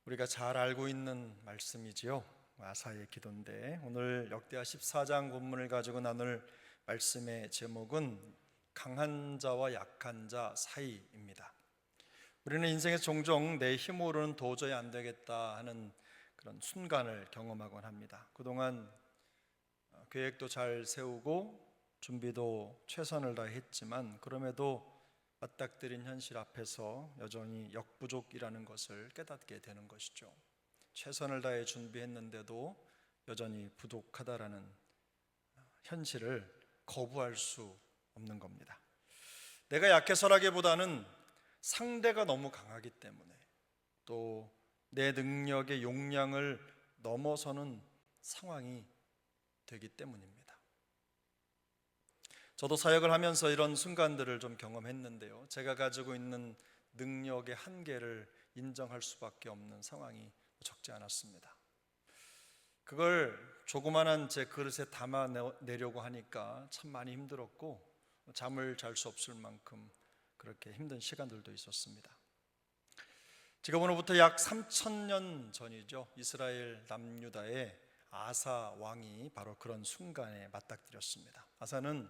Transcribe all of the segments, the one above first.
우리가 잘 알고 있는 말씀이지요. 아사의 기도인데 오늘 역대하 14장 본문을 가지고 나눌 말씀의 제목은 강한 자와 약한 자 사이입니다. 우리는 인생에서 종종 내 힘으로는 도저히 안 되겠다 하는 그런 순간을 경험하곤 합니다. 그동안 계획도 잘 세우고 준비도 최선을 다했지만 그럼에도 맞닥뜨린 현실 앞에서 여전히 역부족이라는 것을 깨닫게 되는 것이죠. 최선을 다해 준비했는데도 여전히 부족하다라는 현실을 거부할 수 없는 겁니다. 내가 약해서라기보다는 상대가 너무 강하기 때문에 또 내 능력의 용량을 넘어서는 상황이 되기 때문입니다. 저도 사역을 하면서 이런 순간들을 좀 경험했는데요. 제가 가지고 있는 능력의 한계를 인정할 수밖에 없는 상황이 적지 않았습니다. 그걸 조그만한 제 그릇에 담아내려고 하니까 참 많이 힘들었고 잠을 잘 수 없을 만큼 그렇게 힘든 시간들도 있었습니다. 지금으로부터 약 3,000년 전이죠. 이스라엘 남유다의 아사 왕이 바로 그런 순간에 맞닥뜨렸습니다. 아사는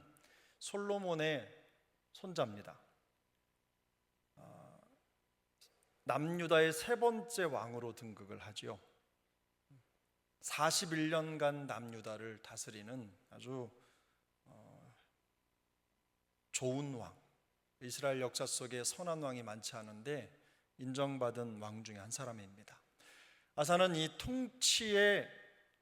솔로몬의 손자입니다. 남유다의 세 번째 왕으로 등극을 하지요. 41년간 남유다를 다스리는 아주 좋은 왕, 이스라엘 역사 속에 선한 왕이 많지 않은데 인정받은 왕 중에 한 사람입니다. 아사는 이 통치의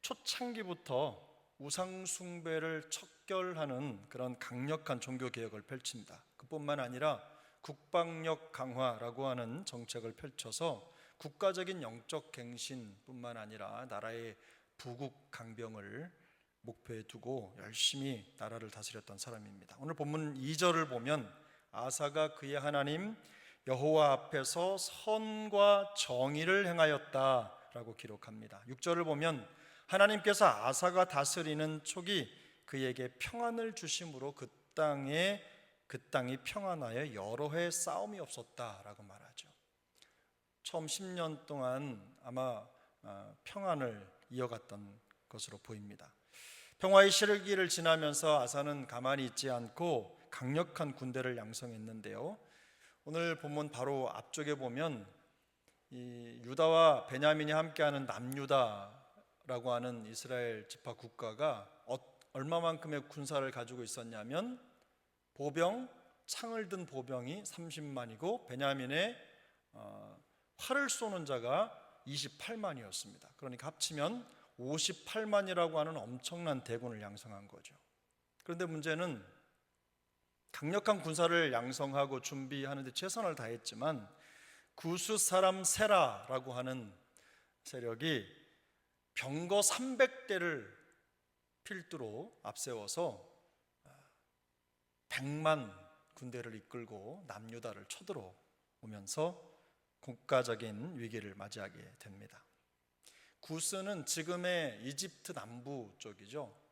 초창기부터 우상 숭배를 척결하는 그런 강력한 종교 개혁을 펼칩니다. 그뿐만 아니라 국방력 강화라고 하는 정책을 펼쳐서 국가적인 영적 갱신뿐만 아니라 나라의 부국 강병을 목표에 두고 열심히 나라를 다스렸던 사람입니다. 오늘 본문 2절을 보면 아사가 그의 하나님 여호와 앞에서 선과 정의를 행하였다라고 기록합니다. 6절을 보면 하나님께서 아사가 다스리는 초기 그에게 평안을 주심으로 그 땅이 평안하여 여러 해 싸움이 없었다라고 말하죠. 처음 10년 동안 아마 평안을 이어갔던 것으로 보입니다. 평화의 시기를 지나면서 아사는 가만히 있지 않고 강력한 군대를 양성했는데요. 오늘 본문 바로 앞쪽에 보면 이 유다와 베냐민이 함께하는 남유다라고 하는 이스라엘 지파 국가가 얼마만큼의 군사를 가지고 있었냐면 보병, 창을 든 보병이 30만이고 베냐민의 활을 쏘는 자가 28만이었습니다. 그러니까 합치면 58만이라고 하는 엄청난 대군을 양성한 거죠. 그런데 문제는 강력한 군사를 양성하고 준비하는 데 최선을 다했지만 구스 사람 세라라고 하는 세력이 병거 300대를 필두로 앞세워서 100만 군대를 이끌고 남유다를 쳐들어오면서 국가적인 위기를 맞이하게 됩니다. 구스는 지금의 이집트 남부 쪽이죠.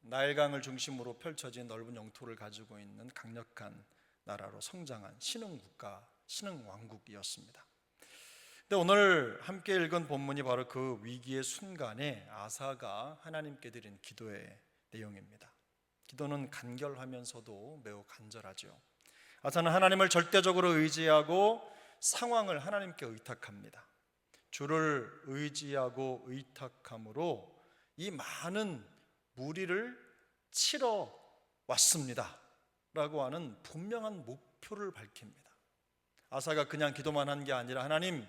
나일강을 중심으로 펼쳐진 넓은 영토를 가지고 있는 강력한 나라로 성장한 신흥국가, 신흥왕국이었습니다. 근데 오늘 함께 읽은 본문이 바로 그 위기의 순간에 아사가 하나님께 드린 기도의 내용입니다. 기도는 간결하면서도 매우 간절하죠. 아사는 하나님을 절대적으로 의지하고 상황을 하나님께 의탁합니다. 주를 의지하고 의탁함으로 이 많은 무리를 치러 왔습니다 라고 하는 분명한 목표를 밝힙니다. 아사가 그냥 기도만 한 게 아니라 하나님,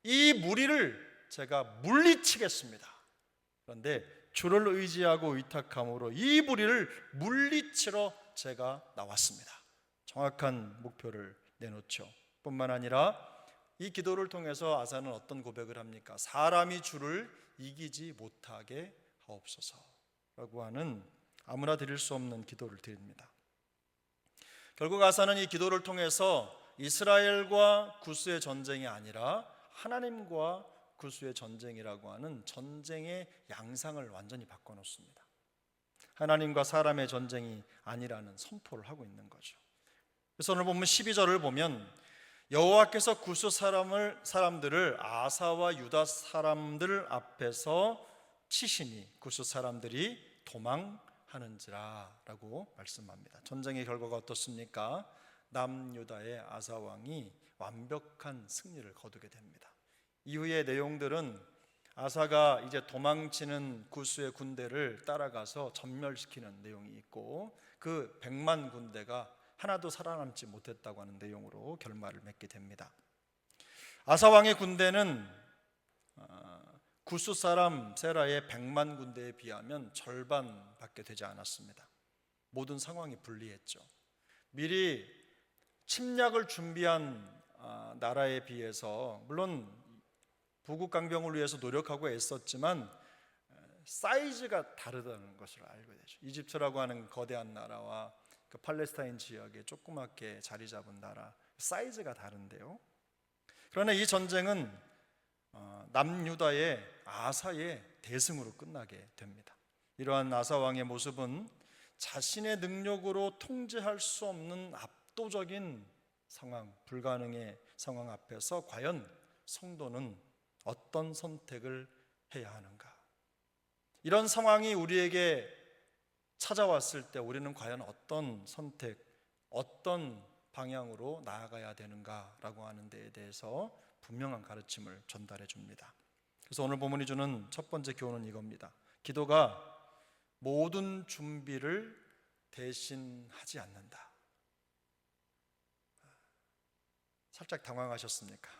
이 무리를 제가 물리치겠습니다. 그런데 주를 의지하고 의탁함으로 이 무리를 물리치러 제가 나왔습니다. 정확한 목표를 내놓죠. 뿐만 아니라 이 기도를 통해서 아사는 어떤 고백을 합니까? 사람이 주를 이기지 못하게 하옵소서 라고 하는 아무나 드릴 수 없는 기도를 드립니다. 결국 아사는 이 기도를 통해서 이스라엘과 구스의 전쟁이 아니라 하나님과 구스의 전쟁이라고 하는 전쟁의 양상을 완전히 바꿔놓습니다. 하나님과 사람의 전쟁이 아니라는 선포를 하고 있는 거죠. 그래서 오늘 보면 12절을 보면 여호와께서 구스 사람들을 아사와 유다 사람들 앞에서 치시니 구스 사람들이 도망하는지라 라고 말씀합니다. 전쟁의 결과가 어떻습니까? 남유다의 아사 왕이 완벽한 승리를 거두게 됩니다. 이후의 내용들은 아사가 이제 도망치는 구스의 군대를 따라가서 전멸시키는 내용이 있고, 그 100만 군대가 하나도 살아남지 못했다고 하는 내용으로 결말을 맺게 됩니다. 아사 왕의 군대는 구스 사람 세라의 100만 군대에 비하면 절반밖에 되지 않았습니다. 모든 상황이 불리했죠. 미리 침략을 준비한 나라에 비해서, 물론 부국 강병을 위해서 노력하고 애썼지만 사이즈가 다르다는 것을 알게 되죠. 이집트라고 하는 거대한 나라와 그 팔레스타인 지역에 조그맣게 자리 잡은 나라, 사이즈가 다른데요. 그러나 이 전쟁은 남유다의 아사의 대승으로 끝나게 됩니다. 이러한 아사 왕의 모습은 자신의 능력으로 통제할 수 없는 압도적인 상황, 불가능의 상황 앞에서 과연 성도는 어떤 선택을 해야 하는가? 이런 상황이 우리에게 찾아왔을 때 우리는 과연 어떤 선택, 어떤 방향으로 나아가야 되는가라고 하는 데에 대해서 분명한 가르침을 전달해 줍니다. 그래서 오늘 본문이 주는 첫 번째 교훈은 이겁니다. 기도가 모든 준비를 대신하지 않는다. 살짝 당황하셨습니까?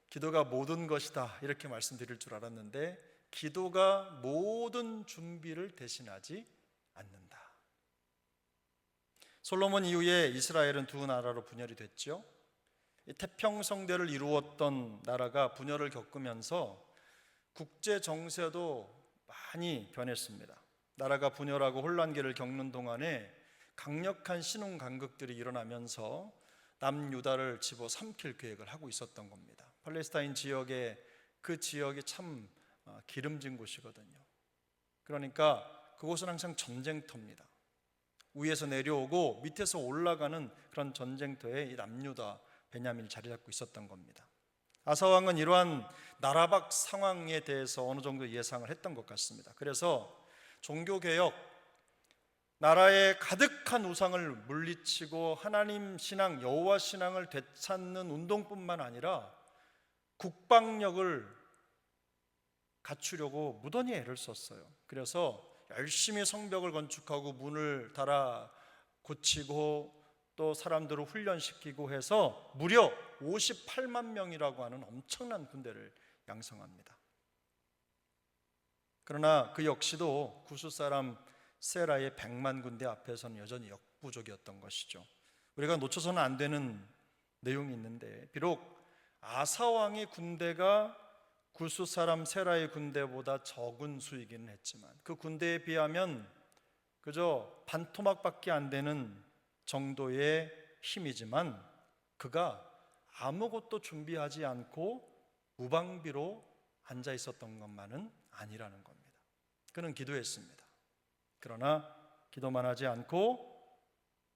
기도가 모든 것이다 이렇게 말씀드릴 줄 알았는데, 기도가 모든 준비를 대신하지 않는다. 솔로몬 이후에 이스라엘은 두 나라로 분열이 됐죠. 태평성대를 이루었던 나라가 분열을 겪으면서 국제 정세도 많이 변했습니다. 나라가 분열하고 혼란기를 겪는 동안에 강력한 신흥 강국들이 일어나면서 남유다를 집어삼킬 계획을 하고 있었던 겁니다. 팔레스타인 지역에, 그 지역이 참 기름진 곳이거든요. 그러니까 그곳은 항상 전쟁터입니다. 위에서 내려오고 밑에서 올라가는 그런 전쟁터에 이 남유다, 베냐민이 자리 잡고 있었던 겁니다. 아사 왕은 이러한 나라박 상황에 대해서 어느 정도 예상을 했던 것 같습니다. 그래서 종교개혁, 나라에 가득한 우상을 물리치고 하나님 신앙, 여호와 신앙을 되찾는 운동뿐만 아니라 국방력을 갖추려고 무던히 애를 썼어요. 그래서 열심히 성벽을 건축하고 문을 달아 고치고 또 사람들을 훈련시키고 해서 무려 58만 명이라고 하는 엄청난 군대를 양성합니다. 그러나 그 역시도 구스 사람 세라의 100만 군대 앞에서는 여전히 역부족이었던 것이죠. 우리가 놓쳐서는 안 되는 내용이 있는데, 비록 아사 왕의 군대가 구스 사람 세라의 군대보다 적은 수이기는 했지만 그 군대에 비하면 그저 반토막밖에 안 되는 정도의 힘이지만 그가 아무것도 준비하지 않고 무방비로 앉아 있었던 것만은 아니라는 겁니다. 그는 기도했습니다. 그러나 기도만 하지 않고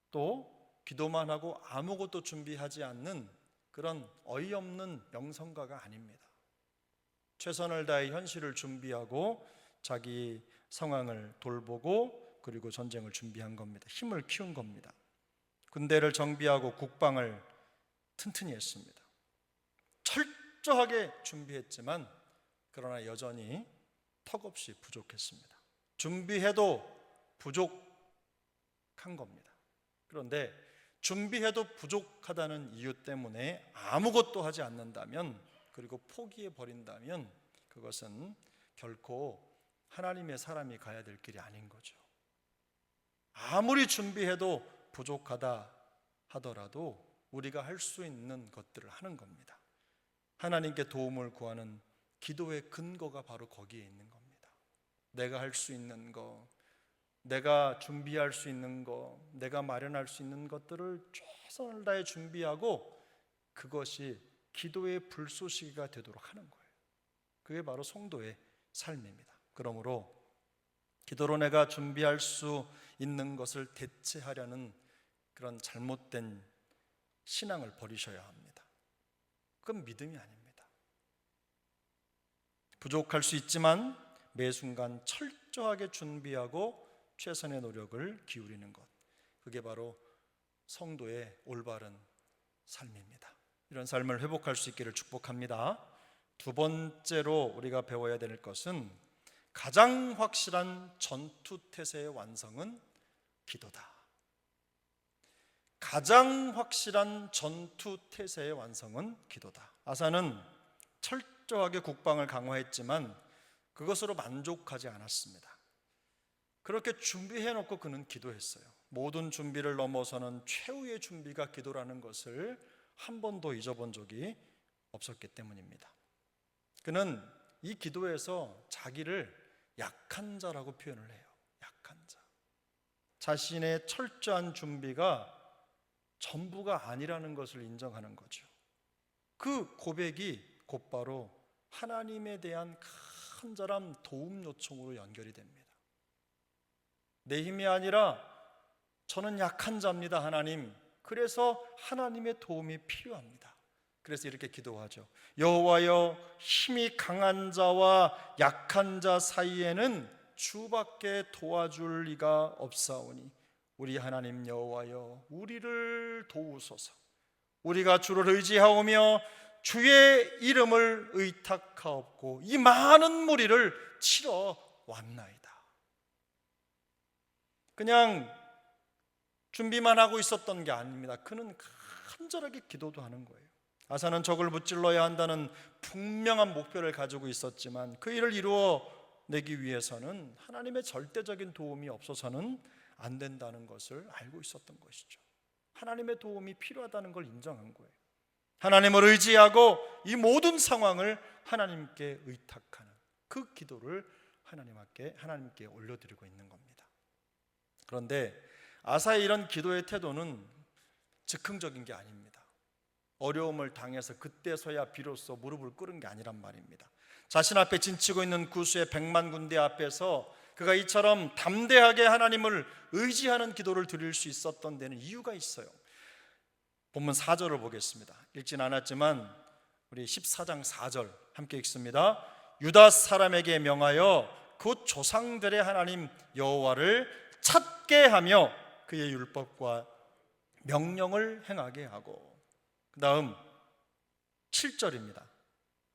또 기도만 하고 아무것도 준비하지 않는 그런 어이없는 명성가가 아닙니다. 최선을 다해 현실을 준비하고 자기 상황을 돌보고 그리고 전쟁을 준비한 겁니다. 힘을 키운 겁니다. 군대를 정비하고 국방을 튼튼히 했습니다. 철저하게 준비했지만 그러나 여전히 턱없이 부족했습니다. 준비해도 부족한 겁니다. 그런데 준비해도 부족하다는 이유 때문에 아무것도 하지 않는다면, 그리고 포기해버린다면 그것은 결코 하나님의 사람이 가야 될 길이 아닌 거죠. 아무리 준비해도 부족하다 하더라도 우리가 할 수 있는 것들을 하는 겁니다. 하나님께 도움을 구하는 기도의 근거가 바로 거기에 있는 겁니다. 내가 할 수 있는 거, 내가 준비할 수 있는 거, 내가 마련할 수 있는 것들을 최선을 다해 준비하고 그것이 기도의 불쏘시개가 되도록 하는 거예요. 그게 바로 성도의 삶입니다. 그러므로 기도로 내가 준비할 수 있는 것을 대체하려는 그런 잘못된 신앙을 버리셔야 합니다. 그건 믿음이 아닙니다. 부족할 수 있지만 매 순간 철저하게 준비하고 최선의 노력을 기울이는 것, 그게 바로 성도의 올바른 삶입니다. 이런 삶을 회복할 수 있기를 축복합니다. 두 번째로 우리가 배워야 될 것은 가장 확실한 전투태세의 완성은 기도다. 가장 확실한 전투태세의 완성은 기도다. 아사는 철저하게 국방을 강화했지만 그것으로 만족하지 않았습니다. 그렇게 준비해놓고 그는 기도했어요. 모든 준비를 넘어서는 최후의 준비가 기도라는 것을 한 번도 잊어본 적이 없었기 때문입니다. 그는 이 기도에서 자기를 약한 자라고 표현을 해요. 약한 자. 자신의 철저한 준비가 전부가 아니라는 것을 인정하는 거죠. 그 고백이 곧바로 하나님에 대한 간절한 도움 요청으로 연결이 됩니다. 내 힘이 아니라 저는 약한 자입니다, 하나님. 그래서 하나님의 도움이 필요합니다. 그래서 이렇게 기도하죠. 여호와여, 힘이 강한 자와 약한 자 사이에는 주밖에 도와줄 리가 없사오니 우리 하나님 여호와여, 우리를 도우소서. 우리가 주를 의지하오며 주의 이름을 의탁하옵고 이 많은 무리를 치러 왔나이다. 그냥 준비만 하고 있었던 게 아닙니다. 그는 간절하게 기도도 하는 거예요. 아사는 적을 무찔러야 한다는 분명한 목표를 가지고 있었지만 그 일을 이루어내기 위해서는 하나님의 절대적인 도움이 없어서는 안 된다는 것을 알고 있었던 것이죠. 하나님의 도움이 필요하다는 걸 인정한 거예요. 하나님을 의지하고 이 모든 상황을 하나님께 의탁하는 그 기도를 하나님께 올려드리고 있는 겁니다. 그런데 아사의 이런 기도의 태도는 즉흥적인 게 아닙니다. 어려움을 당해서 그때서야 비로소 무릎을 꿇은 게 아니란 말입니다. 자신 앞에 진치고 있는 구수의 100만 군대 앞에서 그가 이처럼 담대하게 하나님을 의지하는 기도를 드릴 수 있었던 데는 이유가 있어요. 본문 4절을 보겠습니다. 읽진 않았지만 우리 14장 4절 함께 읽습니다. 유다 사람에게 명하여 그 조상들의 하나님 여호와를 찾게 하며 그의 율법과 명령을 행하게 하고, 그 다음 7절입니다.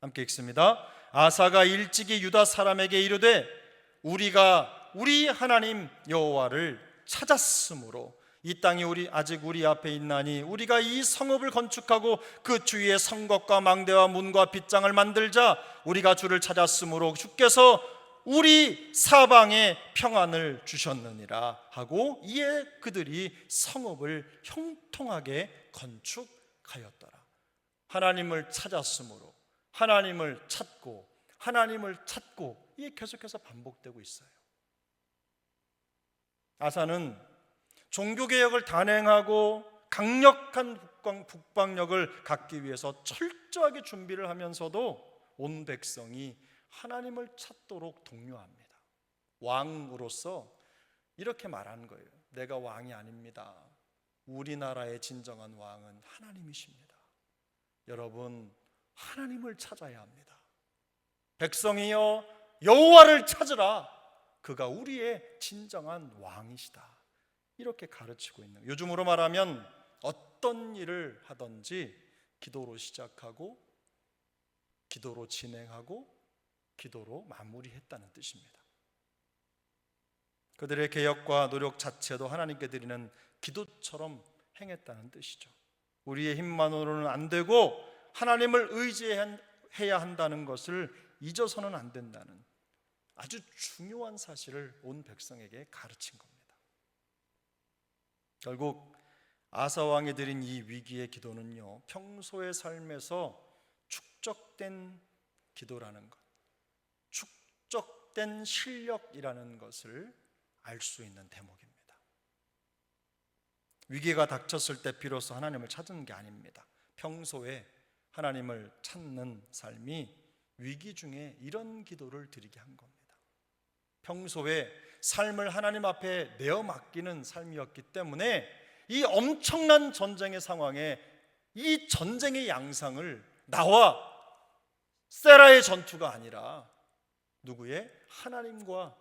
함께 읽습니다. 아사가 일찍이 유다 사람에게 이르되 우리가 우리 하나님 여호와를 찾았으므로 이 땅이 아직 우리 앞에 있나니 우리가 이 성읍을 건축하고 그 주위에 성곽과 망대와 문과 빗장을 만들자. 우리가 주를 찾았으므로 주께서 우리 사방에 평안을 주셨느니라 하고 이에 그들이 성읍을 형통하게 건축하였더라. 하나님을 찾았으므로 하나님을 찾고 이게 계속해서 반복되고 있어요. 아사는 종교개혁을 단행하고 강력한 국방력을 갖기 위해서 철저하게 준비를 하면서도 온 백성이 하나님을 찾도록 독려합니다. 왕으로서 이렇게 말하는 거예요. 내가 왕이 아닙니다. 우리나라의 진정한 왕은 하나님이십니다. 여러분, 하나님을 찾아야 합니다. 백성이여 여호와를 찾으라. 그가 우리의 진정한 왕이시다. 이렇게 가르치고 있는 거예요. 요즘으로 말하면 어떤 일을 하든지 기도로 시작하고 기도로 진행하고 기도로 마무리했다는 뜻입니다. 그들의 개혁과 노력 자체도 하나님께 드리는 기도처럼 행했다는 뜻이죠. 우리의 힘만으로는 안 되고 하나님을 의지해야 한다는 것을 잊어서는 안 된다는 아주 중요한 사실을 온 백성에게 가르친 겁니다. 결국 아사 왕이 드린 이 위기의 기도는요, 평소의 삶에서 축적된 기도라는 것, 축적된 실력이라는 것을 알 수 있는 대목입니다. 위기가 닥쳤을 때 비로소 하나님을 찾은 게 아닙니다. 평소에 하나님을 찾는 삶이 위기 중에 이런 기도를 드리게 한 겁니다. 평소에 삶을 하나님 앞에 내어 맡기는 삶이었기 때문에 이 엄청난 전쟁의 상황에 이 전쟁의 양상을 나와 세라의 전투가 아니라 누구의? 하나님과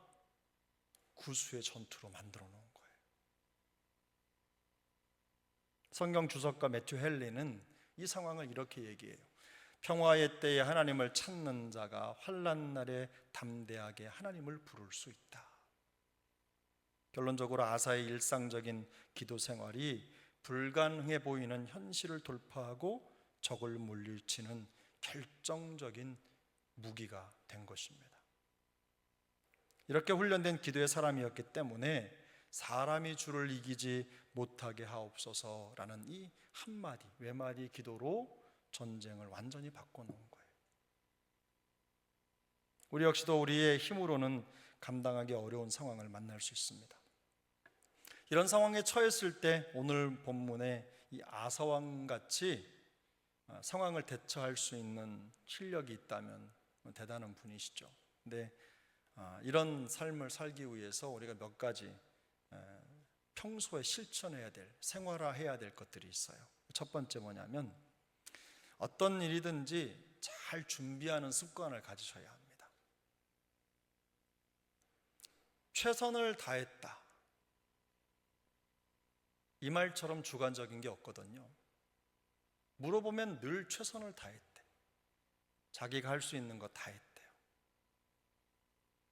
구수의 전투로 만들어 놓은 거예요. 성경 주석가 매튜 헨리는 이 상황을 이렇게 얘기해요. 평화의 때에 하나님을 찾는 자가 환난 날에 담대하게 하나님을 부를 수 있다. 결론적으로 아사의 일상적인 기도 생활이 불가능해 보이는 현실을 돌파하고 적을 물리치는 결정적인 무기가 된 것입니다. 이렇게 훈련된 기도의 사람이었기 때문에 사람이 주를 이기지 못하게 하옵소서라는 이 한마디 외마디 기도로 전쟁을 완전히 바꿔놓은 거예요. 우리 역시도 우리의 힘으로는 감당하기 어려운 상황을 만날 수 있습니다. 이런 상황에 처했을 때 오늘 본문에 이 아사왕 같이 상황을 대처할 수 있는 실력이 있다면 대단한 분이시죠. 근데 이런 삶을 살기 위해서 우리가 몇 가지 평소에 실천해야 될, 생활화해야 될 것들이 있어요. 첫 번째 뭐냐면 어떤 일이든지 잘 준비하는 습관을 가지셔야 합니다. 최선을 다했다, 이 말처럼 주관적인 게 없거든요. 물어보면 늘 최선을 다했대. 자기가 할 수 있는 거 다 했대요.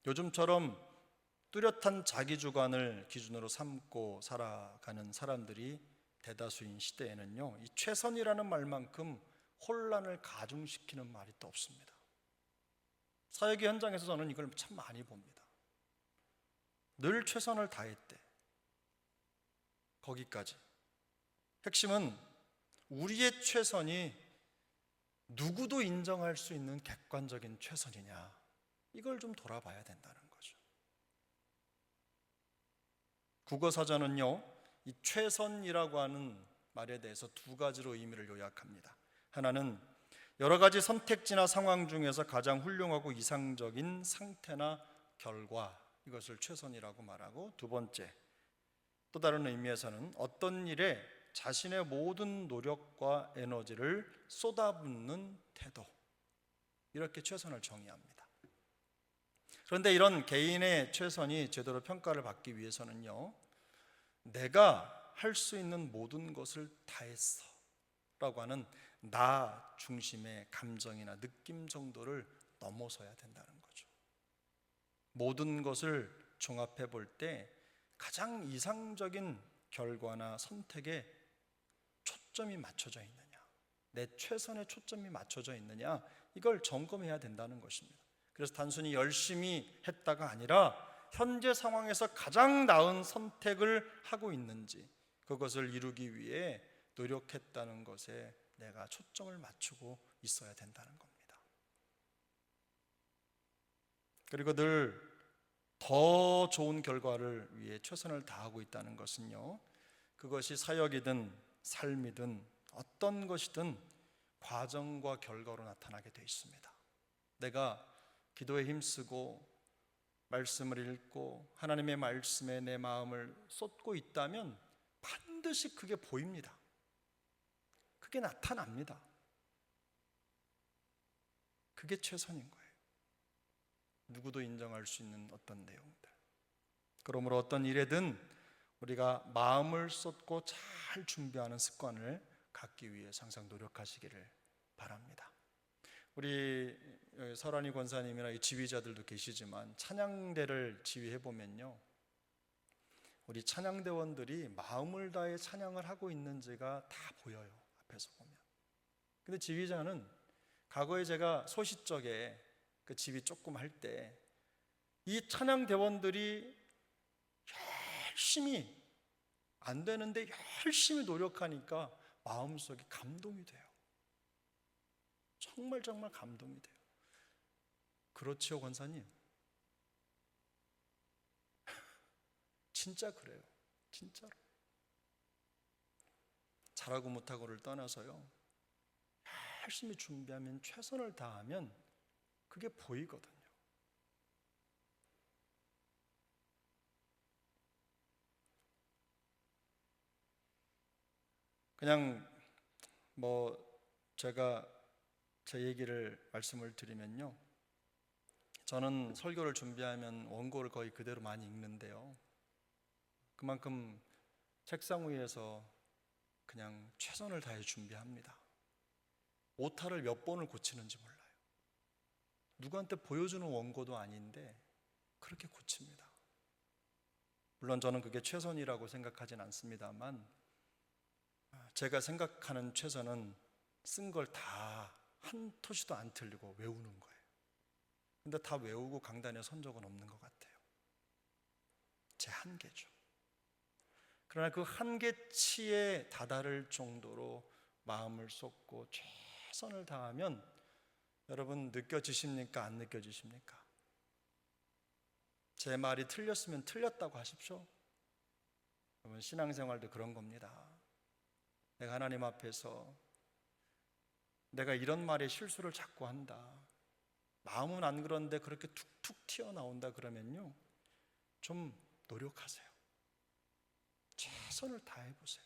요즘처럼 뚜렷한 자기 주관을 기준으로 삼고 살아가는 사람들이 대다수인 시대에는요, 이 최선이라는 말만큼 혼란을 가중시키는 말이 또 없습니다. 사역의 현장에서 저는 이걸 참 많이 봅니다. 늘 최선을 다했대. 거기까지. 핵심은 우리의 최선이 누구도 인정할 수 있는 객관적인 최선이냐, 이걸 좀 돌아봐야 된다는 거죠. 국어사전은요, 이 최선이라고 하는 말에 대해서 두 가지로 의미를 요약합니다. 하나는 여러 가지 선택지나 상황 중에서 가장 훌륭하고 이상적인 상태나 결과, 이것을 최선이라고 말하고, 두 번째, 또 다른 의미에서는 어떤 일에 자신의 모든 노력과 에너지를 쏟아붓는 태도, 이렇게 최선을 정의합니다. 그런데 이런 개인의 최선이 제대로 평가를 받기 위해서는요, 내가 할 수 있는 모든 것을 다했어 라고 하는 나 중심의 감정이나 느낌 정도를 넘어서야 된다는 거죠. 모든 것을 종합해 볼 때 가장 이상적인 결과나 선택에 초점이 맞춰져 있느냐, 내 최선의 초점이 맞춰져 있느냐, 이걸 점검해야 된다는 것입니다. 그래서 단순히 열심히 했다가 아니라 현재 상황에서 가장 나은 선택을 하고 있는지, 그것을 이루기 위해 노력했다는 것에 내가 초점을 맞추고 있어야 된다는 겁니다. 그리고 늘 더 좋은 결과를 위해 최선을 다하고 있다는 것은요, 그것이 사역이든 삶이든 어떤 것이든 과정과 결과로 나타나게 되어 있습니다. 내가 기도에 힘쓰고 말씀을 읽고 하나님의 말씀에 내 마음을 쏟고 있다면 반드시 그게 보입니다. 그게 나타납니다. 그게 최선인 거예요. 누구도 인정할 수 있는 어떤 내용들. 그러므로 어떤 일에든 우리가 마음을 쏟고 잘 준비하는 습관을 갖기 위해 항상 노력하시기를 바랍니다. 우리 설환희 권사님이나 지휘자들도 계시지만 찬양대를 지휘해 보면요, 우리 찬양대원들이 마음을 다해 찬양을 하고 있는지가 다 보여요, 앞에서 보면. 근데 지휘자는, 과거에 제가 소시적에 그 지휘 조금 할 때 이 찬양대원들이 열심히 안 되는데 열심히 노력하니까 마음속에 감동이 돼요. 정말 감동이 돼요. 그렇지요, 권사님? 진짜 그래요. 진짜로. 잘하고 못하고를 떠나서요, 열심히 준비하면, 최선을 다하면 그게 보이거든요. 그냥 제가 제 얘기를 말씀을 드리면요, 저는 설교를 준비하면 원고를 거의 그대로 많이 읽는데요, 그만큼 책상 위에서 그냥 최선을 다해 준비합니다. 오타를 몇 번을 고치는지 몰라요. 누구한테 보여주는 원고도 아닌데 그렇게 고칩니다. 물론 저는 그게 최선이라고 생각하진 않습니다만, 제가 생각하는 최선은 쓴 걸 다 한 토시도 안 틀리고 외우는 거예요. 근데 다 외우고 강단에 선 적은 없는 것 같아요. 제 한계죠. 그러나 그 한계치에 다다를 정도로 마음을 쏟고 최선을 다하면 여러분 느껴지십니까? 안 느껴지십니까? 제 말이 틀렸으면 틀렸다고 하십시오. 여러분 신앙생활도 그런 겁니다. 내가 하나님 앞에서 내가 이런 말에 실수를 자꾸 한다, 마음은 안 그런데 그렇게 툭툭 튀어나온다 그러면요, 좀 노력하세요. 최선을 다해보세요.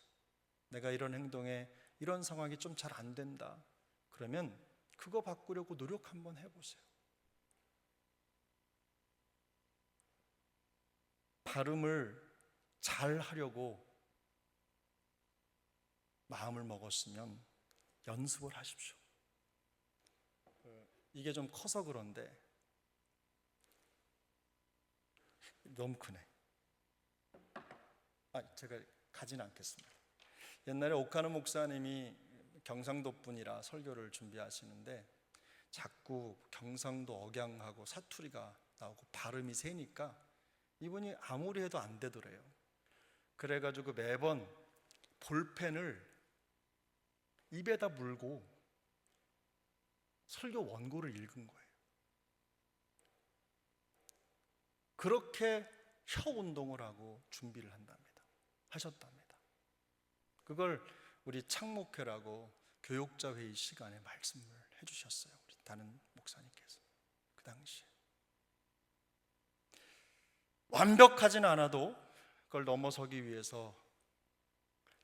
내가 이런 행동에 이런 상황이 좀 잘 안 된다 그러면 그거 바꾸려고 노력 한번 해보세요. 발음을 잘 하려고 마음을 먹었으면 연습을 하십시오. 이게 좀 커서 그런데 너무 크네. 제가 가진 않겠습니다. 옛날에 오카노 목사님이 경상도 분이라 설교를 준비하시는데 자꾸 경상도 억양하고 사투리가 나오고 발음이 세니까 이분이 아무리 해도 안 되더래요. 그래가지고 매번 볼펜을 입에다 물고 설교 원고를 읽은 거예요. 그렇게 혀 운동을 하고 준비를 하셨답니다. 그걸 우리 창목회라고 교육자 회의 시간에 말씀을 해주셨어요. 우리 다른 목사님께서. 그 당시에 완벽하진 않아도 그걸 넘어서기 위해서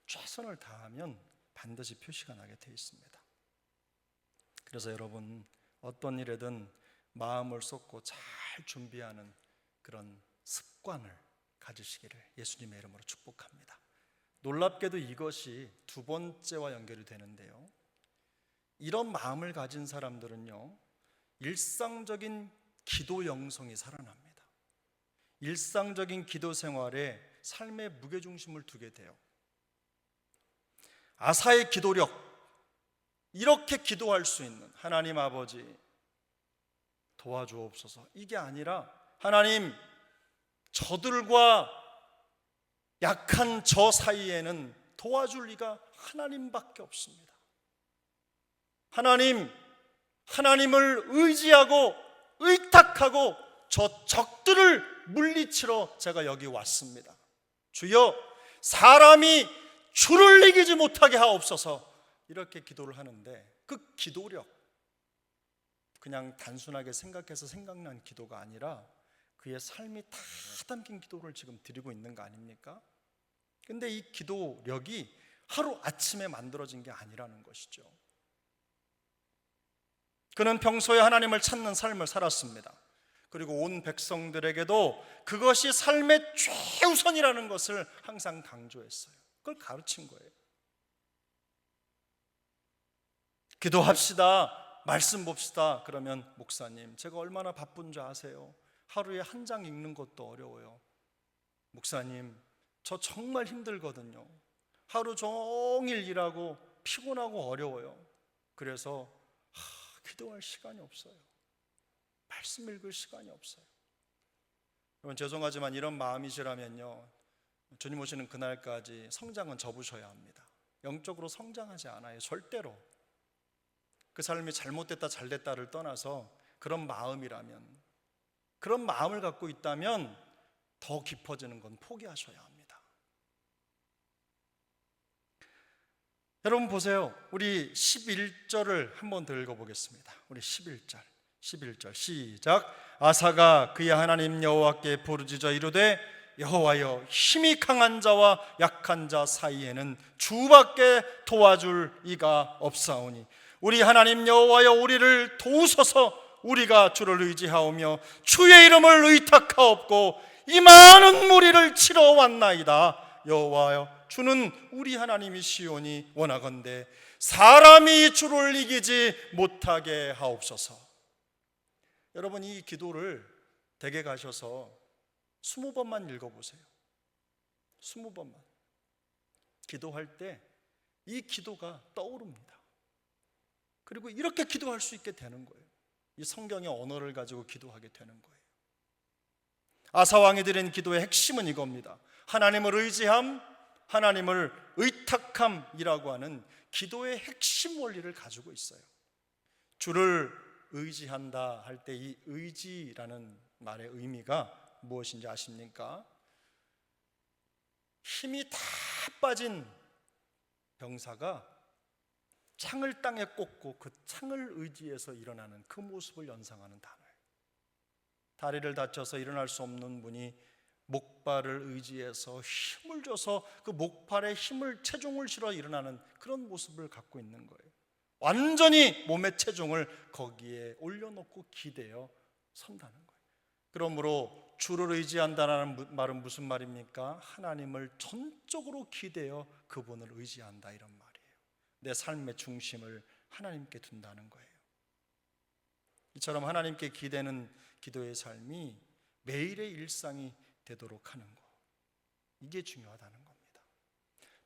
최선을 다하면 반드시 표시가 나게 되어 있습니다. 그래서 여러분 어떤 일에든 마음을 쏟고 잘 준비하는 그런 습관을 가지시기를 예수님의 이름으로 축복합니다. 놀랍게도 이것이 두 번째와 연결이 되는데요, 이런 마음을 가진 사람들은요, 일상적인 기도 영성이 살아납니다. 일상적인 기도 생활에 삶의 무게중심을 두게 돼요. 아사의 기도력, 이렇게 기도할 수 있는 하나님 아버지 도와주옵소서, 이게 아니라 하나님, 저들과 약한 저 사이에는 도와줄 리가 하나님밖에 없습니다. 하나님을 의지하고 의탁하고 저 적들을 물리치러 제가 여기 왔습니다. 주여, 사람이 주를 이기지 못하게 하옵소서, 이렇게 기도를 하는데 그 기도력, 그냥 단순하게 생각해서 생각난 기도가 아니라 그의 삶이 다 담긴 기도를 지금 드리고 있는 거 아닙니까? 근데 이 기도력이 하루아침에 만들어진 게 아니라는 것이죠. 그는 평소에 하나님을 찾는 삶을 살았습니다. 그리고 온 백성들에게도 그것이 삶의 최우선이라는 것을 항상 강조했어요. 그걸 가르친 거예요. 기도합시다, 말씀 봅시다. 그러면 목사님, 제가 얼마나 바쁜 줄 아세요? 하루에 한 장 읽는 것도 어려워요. 목사님, 저 정말 힘들거든요. 하루 종일 일하고 피곤하고 어려워요. 그래서 기도할 시간이 없어요. 말씀 읽을 시간이 없어요. 여러분 죄송하지만 이런 마음이시라면요, 주님 오시는 그날까지 성장은 접으셔야 합니다. 영적으로 성장하지 않아요. 절대로. 그 삶이 잘못됐다 잘됐다를 떠나서 그런 마음이라면, 그런 마음을 갖고 있다면 더 깊어지는 건 포기하셔야 합니다. 여러분 보세요. 우리 11절을 한번 더 읽어보겠습니다. 우리 11절 시작. 아사가 그의 하나님 여호와께 부르짖어 이르되 여호와여, 힘이 강한 자와 약한 자 사이에는 주밖에 도와줄 이가 없사오니 우리 하나님 여호와여, 우리를 도우소서. 우리가 주를 의지하오며 주의 이름을 의탁하옵고 이 많은 무리를 치러 왔나이다. 여호와여, 주는 우리 하나님이시오니 원하건대 사람이 주를 이기지 못하게 하옵소서. 여러분, 이 기도를 댁에 가셔서 20번만 읽어보세요. 20번만. 기도할 때 이 기도가 떠오릅니다. 그리고 이렇게 기도할 수 있게 되는 거예요. 이 성경의 언어를 가지고 기도하게 되는 거예요. 아사왕이 드린 기도의 핵심은 이겁니다. 하나님을 의지함, 하나님을 의탁함이라고 하는 기도의 핵심 원리를 가지고 있어요. 주를 의지한다 할 때 이 의지라는 말의 의미가 무엇인지 아십니까? 힘이 다 빠진 병사가 창을 땅에 꽂고 그 창을 의지해서 일어나는 그 모습을 연상하는 단어예요. 다리를 다쳐서 일어날 수 없는 분이 목발을 의지해서 힘을 줘서 그 목발에 힘을, 체중을 실어 일어나는 그런 모습을 갖고 있는 거예요. 완전히 몸의 체중을 거기에 올려놓고 기대어 선다는 거예요. 그러므로 주를 의지한다는 말은 무슨 말입니까? 하나님을 전적으로 기대어 그분을 의지한다, 이런 말이에요. 내 삶의 중심을 하나님께 둔다는 거예요. 이처럼 하나님께 기대는 기도의 삶이 매일의 일상이 되도록 하는 것, 이게 중요하다는 겁니다.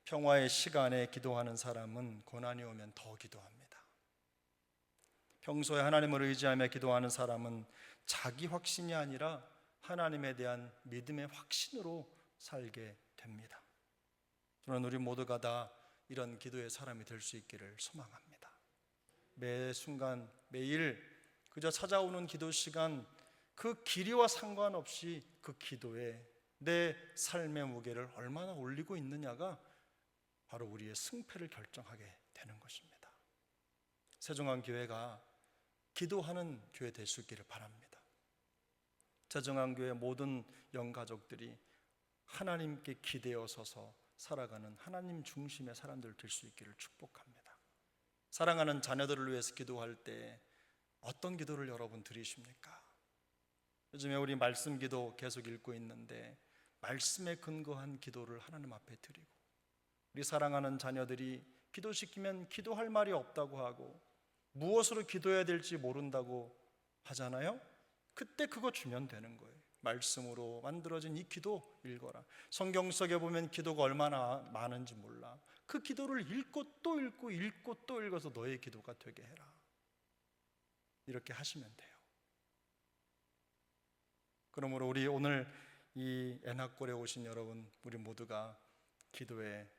평화의 시간에 기도하는 사람은 고난이 오면 더 기도합니다. 평소에 하나님을 의지하며 기도하는 사람은 자기 확신이 아니라 하나님에 대한 믿음의 확신으로 살게 됩니다. 저는 우리 모두가 다 이런 기도의 사람이 될 수 있기를 소망합니다. 매 순간 매일 그저 찾아오는 기도 시간, 그 길이와 상관없이 그 기도에 내 삶의 무게를 얼마나 올리고 있느냐가 바로 우리의 승패를 결정하게 되는 것입니다. 세종안교회가 기도하는 교회 될 수 있기를 바랍니다. 세종안교회 모든 영가족들이 하나님께 기대어 서서 살아가는 하나님 중심의 사람들 될 수 있기를 축복합니다. 사랑하는 자녀들을 위해서 기도할 때 어떤 기도를 여러분 드리십니까? 요즘에 우리 말씀 기도 계속 읽고 있는데 말씀에 근거한 기도를 하나님 앞에 드리고, 우리 사랑하는 자녀들이 기도시키면 기도할 말이 없다고 하고 무엇으로 기도해야 될지 모른다고 하잖아요. 그때 그거 주면 되는 거예요. 말씀으로 만들어진 이 기도 읽어라. 성경 속에 보면 기도가 얼마나 많은지 몰라. 그 기도를 읽고 또 읽고 읽고 또 읽어서 너의 기도가 되게 해라. 이렇게 하시면 돼요. 그러므로 우리 오늘 이 애낙골에 오신 여러분, 우리 모두가 기도의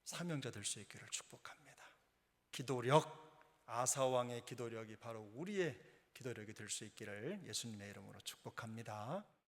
사명자 될 수 있기를 축복합니다. 기도력, 아사왕의 기도력이 바로 우리의 기도력이 될 수 있기를 예수님의 이름으로 축복합니다.